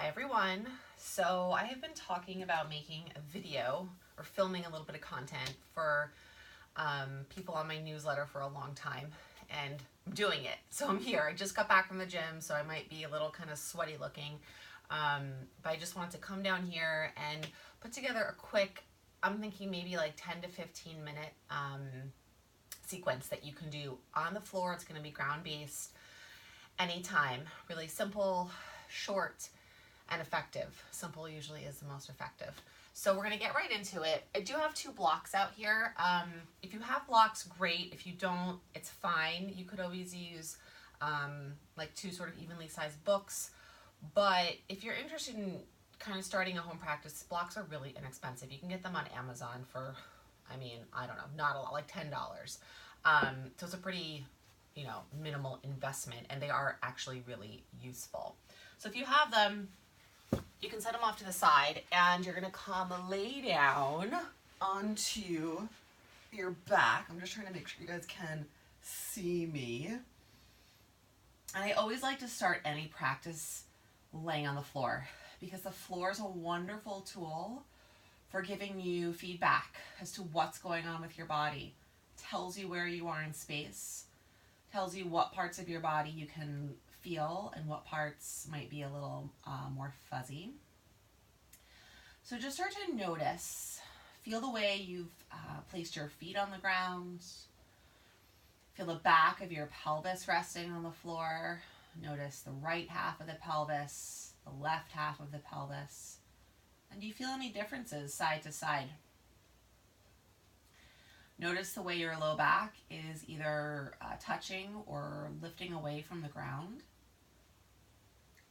Hi everyone. So I have been talking about making a video or filming a little bit of content for people on my newsletter for a long time, and I'm doing it. So I'm here. I just got back from the gym, so I might be a little kind of sweaty looking. But I just wanted to come down here and put together a quick, I'm thinking maybe like 10 to 15 minute sequence that you can do on the floor. It's going to be ground based anytime. Really simple, short, and effective. Simple usually is the most effective. So we're gonna get right into it. I do have two blocks out here. If you have blocks, great. If you don't, it's fine. You could always use like two sort of evenly sized books. But if you're interested in kind of starting a home practice, blocks are really inexpensive. You can get them on Amazon for, I mean, I don't know, not a lot, like $10. So it's a pretty, minimal investment, and they are actually really useful. So if you have them, you can set them off to the side, and you're gonna come lay down onto your back. I'm just trying to make sure you guys can see me. And I always like to start any practice laying on the floor, because the floor is a wonderful tool for giving you feedback as to what's going on with your body. Tells you where you are in space, tells you what parts of your body you can feel and what parts might be a little more fuzzy. So just start to notice, feel the way you've placed your feet on the ground, feel the back of your pelvis resting on the floor, notice the right half of the pelvis, the left half of the pelvis, and do you feel any differences side to side? Notice the way your low back is either touching or lifting away from the ground.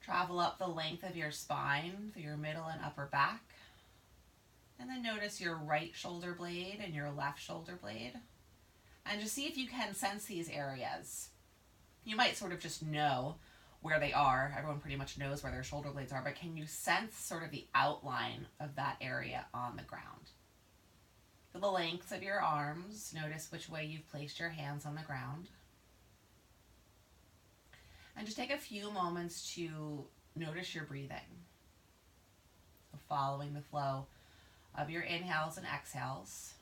Travel up the length of your spine through your middle and upper back. And then notice your right shoulder blade and your left shoulder blade. And just see if you can sense these areas. You might sort of just know where they are. Everyone pretty much knows where their shoulder blades are, but can you sense sort of the outline of that area on the ground? Feel the lengths of your arms. Notice which way you've placed your hands on the ground. And just take a few moments to notice your breathing. So following the flow of your inhales and exhales.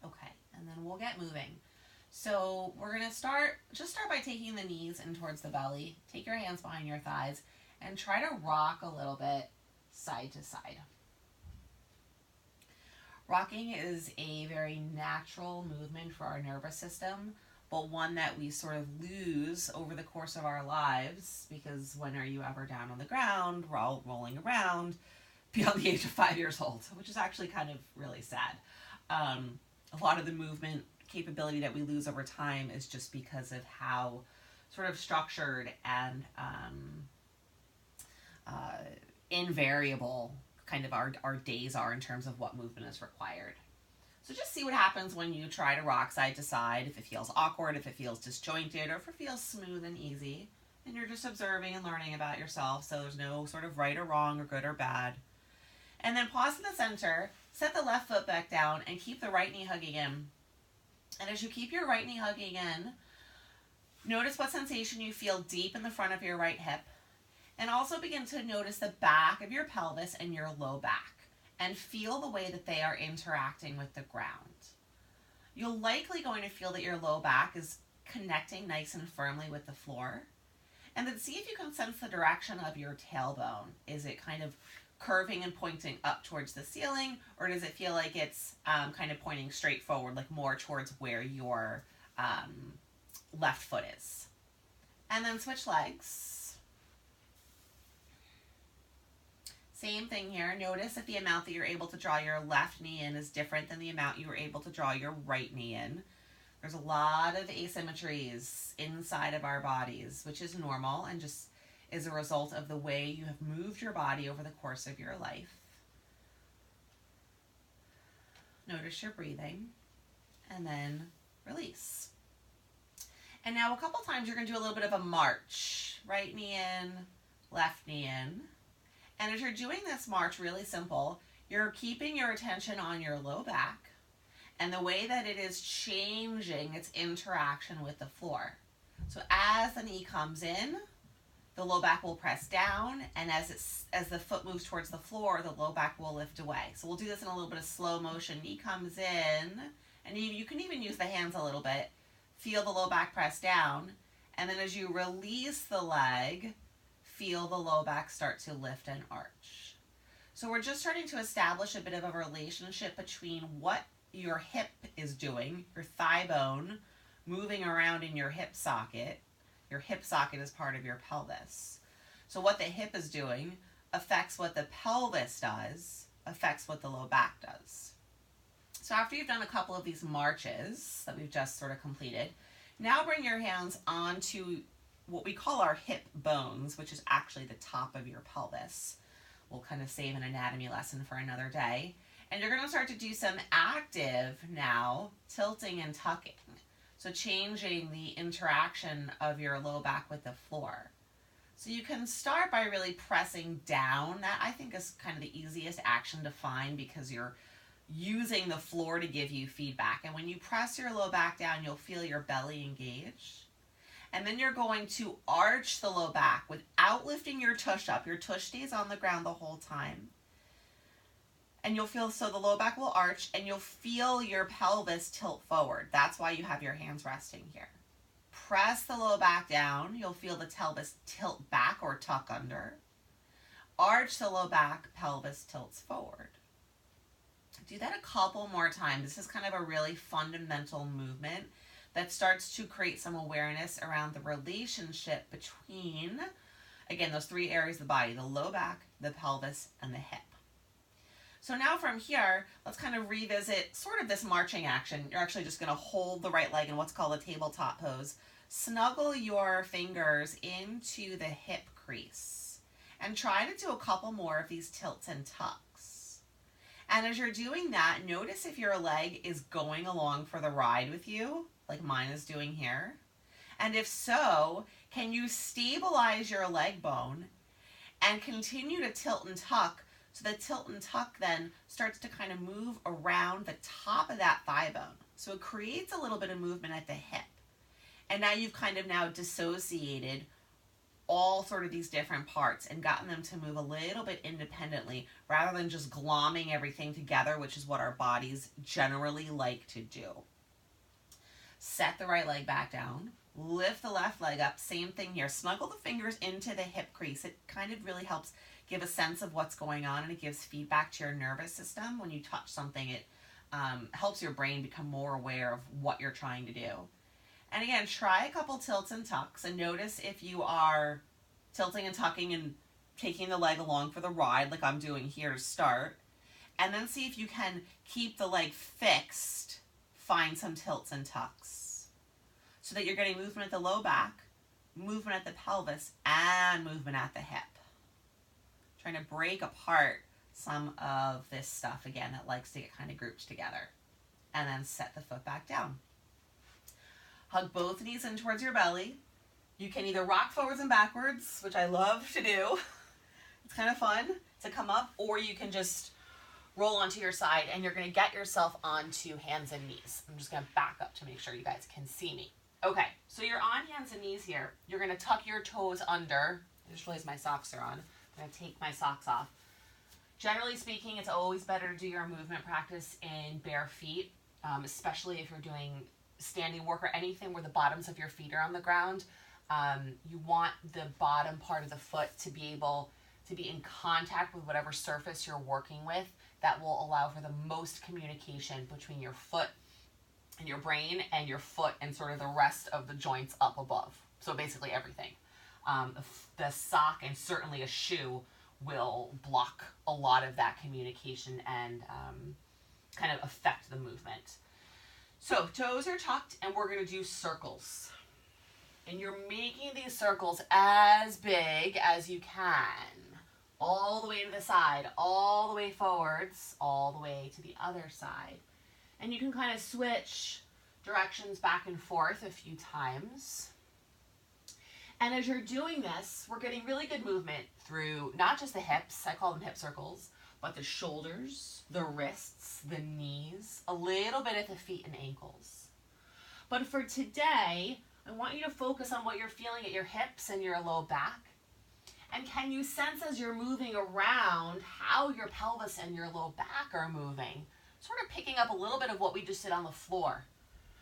Okay, and then we'll get moving. So we're gonna start by taking the knees in towards the belly. Take your hands behind your thighs and try to rock a little bit side to side. Rocking is a very natural movement for our nervous system, but one that we sort of lose over the course of our lives, because when are you ever down on the ground, rolling around beyond the age of 5 years old, which is actually kind of really sad. A lot of the movement capability that we lose over time is just because of how sort of structured and invariable kind of our days are in terms of what movement is required. So just see what happens when you try to rock side to side, if it feels awkward, if it feels disjointed, or if it feels smooth and easy. And you're just observing and learning about yourself, so there's no sort of right or wrong or good or bad. And then pause in the center, set the left foot back down, and keep the right knee hugging in. And as you keep your right knee hugging in, notice what sensation you feel deep in the front of your right hip. And also begin to notice the back of your pelvis and your low back. And feel the way that they are interacting with the ground. You're likely going to feel that your low back is connecting nice and firmly with the floor. And then see if you can sense the direction of your tailbone. Is it kind of curving and pointing up towards the ceiling, or does it feel like it's kind of pointing straight forward, like more towards where your left foot is? And then switch legs. Same thing here. Notice that the amount that you're able to draw your left knee in is different than the amount you were able to draw your right knee in. There's a lot of asymmetries inside of our bodies, which is normal and just is a result of the way you have moved your body over the course of your life. Notice your breathing, and then release. And now a couple times you're going to do a little bit of a march. Right knee in, left knee in. And as you're doing this march, really simple, you're keeping your attention on your low back and the way that it is changing its interaction with the floor. So as the knee comes in, the low back will press down, and as the foot moves towards the floor, the low back will lift away. So we'll do this in a little bit of slow motion. Knee comes in, and you can even use the hands a little bit. Feel the low back press down, and then as you release the leg, feel the low back start to lift and arch. So we're just starting to establish a bit of a relationship between what your hip is doing, your thigh bone moving around in your hip socket. Your hip socket is part of your pelvis. So what the hip is doing affects what the pelvis does, affects what the low back does. So after you've done a couple of these marches that we've just sort of completed, now bring your hands onto what we call our hip bones, which is actually the top of your pelvis. We'll kind of save an anatomy lesson for another day. And you're going to start to do some active now tilting and tucking. So changing the interaction of your low back with the floor. So you can start by really pressing down. That I think is kind of the easiest action to find because you're using the floor to give you feedback. And when you press your low back down, you'll feel your belly engage. And then you're going to arch the low back without lifting your tush up. Your tush stays on the ground the whole time. And you'll feel, so the low back will arch and you'll feel your pelvis tilt forward. That's why you have your hands resting here. Press the low back down. You'll feel the pelvis tilt back or tuck under. Arch the low back, pelvis tilts forward. Do that a couple more times. This is kind of a really fundamental movement that starts to create some awareness around the relationship between, again, those three areas of the body, the low back, the pelvis, and the hip. So now from here, let's kind of revisit sort of this marching action. You're actually just going to hold the right leg in what's called a tabletop pose. Snuggle your fingers into the hip crease and try to do a couple more of these tilts and tucks. And as you're doing that, notice if your leg is going along for the ride with you, like mine is doing here. And if so, can you stabilize your leg bone and continue to tilt and tuck? So the tilt and tuck then starts to kind of move around the top of that thigh bone. So it creates a little bit of movement at the hip. And now you've kind of now dissociated all sort of these different parts and gotten them to move a little bit independently rather than just glomming everything together, which is what our bodies generally like to do. Set the right leg back down. Lift the left leg up. Same thing here. Snuggle the fingers into the hip crease. It kind of really helps give a sense of what's going on, and it gives feedback to your nervous system. When you touch something, it helps your brain become more aware of what you're trying to do. And again, try a couple tilts and tucks and notice if you are tilting and tucking and taking the leg along for the ride like I'm doing here to start. And then see if you can keep the leg fixed, find some tilts and tucks. So that you're getting movement at the low back, movement at the pelvis, and movement at the hip. Trying to break apart some of this stuff, again, that likes to get kind of grouped together. And then set the foot back down. Hug both knees in towards your belly. You can either rock forwards and backwards, which I love to do. It's kind of fun to come up, or you can just roll onto your side and you're going to get yourself onto hands and knees. I'm just going to back up to make sure you guys can see me. Okay, so you're on hands and knees here. You're going to tuck your toes under. I just realized my socks are on. I'm going to take my socks off. Generally speaking, it's always better to do your movement practice in bare feet, especially if you're doing standing work or anything where the bottoms of your feet are on the ground. You want the bottom part of the foot to be able to be in contact with whatever surface you're working with. That will allow for the most communication between your foot and your brain and your foot and sort of the rest of the joints up above. So basically everything. The sock and certainly a shoe will block a lot of that communication and kind of affect the movement. So toes are tucked and we're going to do circles. And you're making these circles as big as you can. All the way to the side, all the way forwards, all the way to the other side. And you can kind of switch directions back and forth a few times. And as you're doing this, we're getting really good movement through not just the hips, I call them hip circles, but the shoulders, the wrists, the knees, a little bit at the feet and ankles. But for today, I want you to focus on what you're feeling at your hips and your low back. And can you sense as you're moving around how your pelvis and your low back are moving? Sort of picking up a little bit of what we just did on the floor.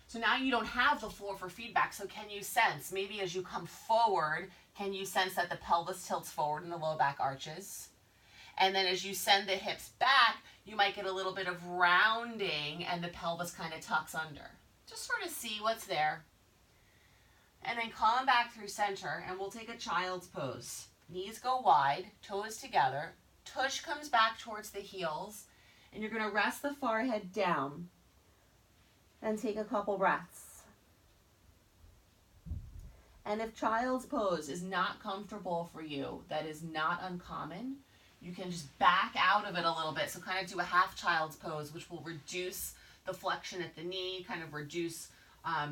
So now you don't have the floor for feedback, so can you sense, maybe as you come forward, can you sense that the pelvis tilts forward and the low back arches? And then as you send the hips back, you might get a little bit of rounding and the pelvis kind of tucks under. Just sort of see what's there. And then come back through center, and we'll take a child's pose. Knees go wide, toes together, tush comes back towards the heels, and you're going to rest the forehead down. And take a couple breaths. And if child's pose is not comfortable for you, that is not uncommon, you can just back out of it a little bit. So kind of do a half child's pose, which will reduce the flexion at the knee, kind of reduce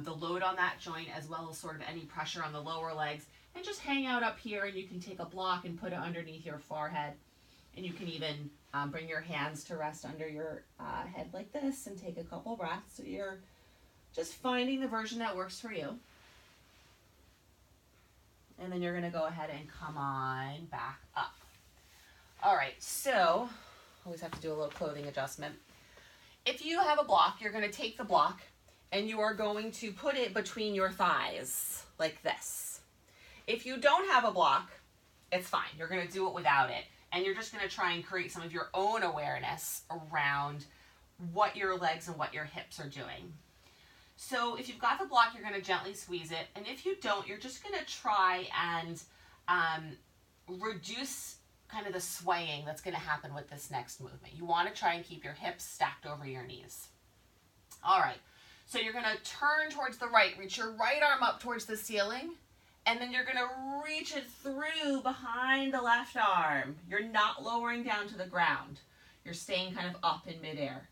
the load on that joint, as well as sort of any pressure on the lower legs. And just hang out up here, and you can take a block and put it underneath your forehead. And you can even bring your hands to rest under your head like this and take a couple breaths. So you're just finding the version that works for you. And then you're going to go ahead and come on back up. All right, so always have to do a little clothing adjustment. If you have a block, you're going to take the block and you are going to put it between your thighs like this. If you don't have a block, it's fine. You're going to do it without it. And you're just going to try and create some of your own awareness around what your legs and what your hips are doing. So if you've got the block, you're going to gently squeeze it. And if you don't, you're just going to try and reduce kind of the swaying that's going to happen with this next movement. You want to try and keep your hips stacked over your knees. All right. So you're going to turn towards the right. Reach your right arm up towards the ceiling. And then you're going to reach it through behind the left arm. You're not lowering down to the ground. You're staying kind of up in midair.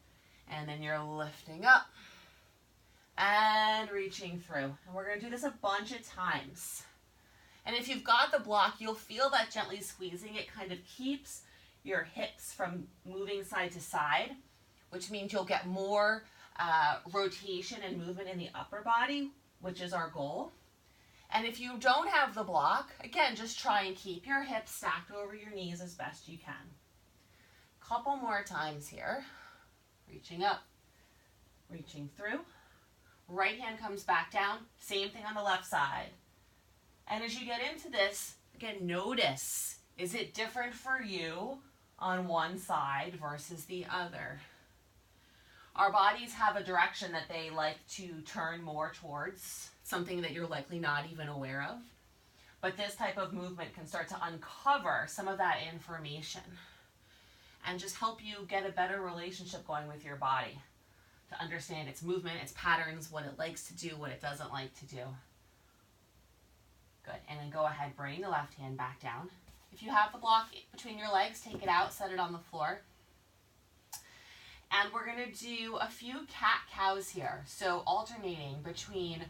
And then you're lifting up and reaching through. And we're going to do this a bunch of times. And if you've got the block, you'll feel that gently squeezing. It kind of keeps your hips from moving side to side, which means you'll get more rotation and movement in the upper body, which is our goal. And if you don't have the block, again, just try and keep your hips stacked over your knees as best you can. Couple more times here. Reaching up, reaching through. Right hand comes back down. Same thing on the left side. And as you get into this, again, notice, is it different for you on one side versus the other? Our bodies have a direction that they like to turn more towards, something that you're likely not even aware of. But this type of movement can start to uncover some of that information and just help you get a better relationship going with your body to understand its movement, its patterns, what it likes to do, what it doesn't like to do. Good. And then go ahead, bring the left hand back down. If you have the block between your legs, take it out, set it on the floor. And we're going to do a few cat-cows here. So alternating between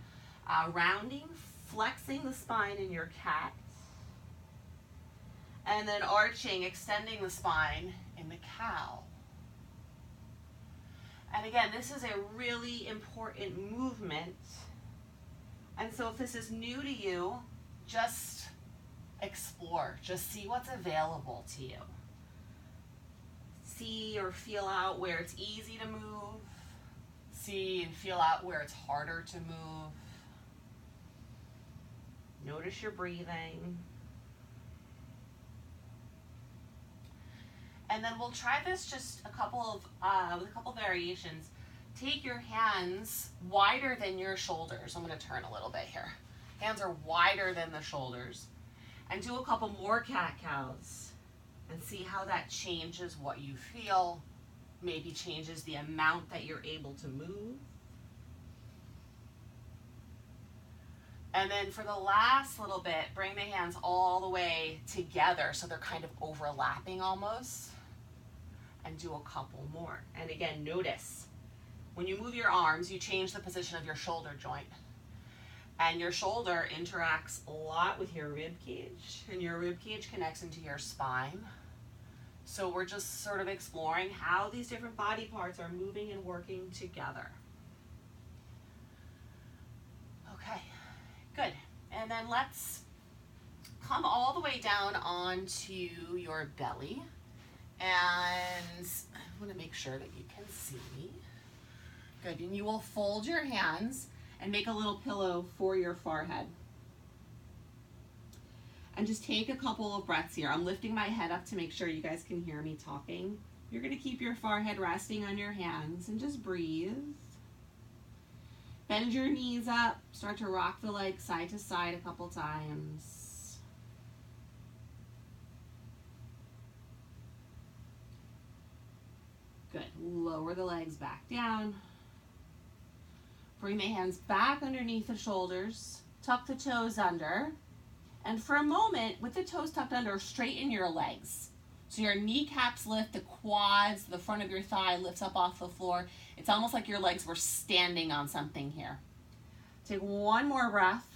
rounding, flexing the spine in your cat, and then arching, extending the spine in the cow. And again, this is a really important movement. And so if this is new to you, just explore. Just see what's available to you. See or feel out where it's easy to move. See and feel out where it's harder to move. Notice your breathing. And then we'll try this just with a couple variations. Take your hands wider than your shoulders. I'm going to turn a little bit here. Hands are wider than the shoulders. And do a couple more cat-cows. And see how that changes what you feel. Maybe changes the amount that you're able to move. And then for the last little bit, bring the hands all the way together so they're kind of overlapping almost. And do a couple more. And again, notice when you move your arms, you change the position of your shoulder joint. And your shoulder interacts a lot with your rib cage, and your rib cage connects into your spine. So we're just sort of exploring how these different body parts are moving and working together. Okay, good. And then let's come all the way down onto your belly. And I want to make sure that you can see me. Good, and you will fold your hands and make a little pillow for your forehead. And just take a couple of breaths here. I'm lifting my head up to make sure you guys can hear me talking. You're gonna keep your forehead resting on your hands and just breathe. Bend your knees up, start to rock the legs side to side a couple times. Good, lower the legs back down. Bring the hands back underneath the shoulders, tuck the toes under. And for a moment, with the toes tucked under, straighten your legs. So your kneecaps lift, the quads, the front of your thigh lifts up off the floor. It's almost like your legs were standing on something here. Take one more breath.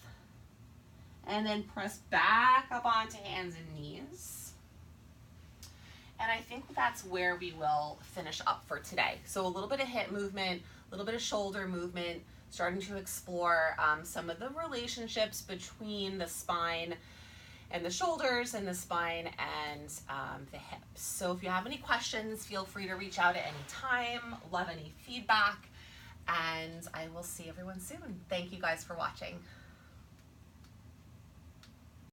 And then press back up onto hands and knees. And I think that's where we will finish up for today. So a little bit of hip movement, a little bit of shoulder movement, starting to explore some of the relationships between the spine and the shoulders and the spine and the hips. So if you have any questions, feel free to reach out at any time. Love any feedback, and I will see everyone soon. Thank you guys for watching.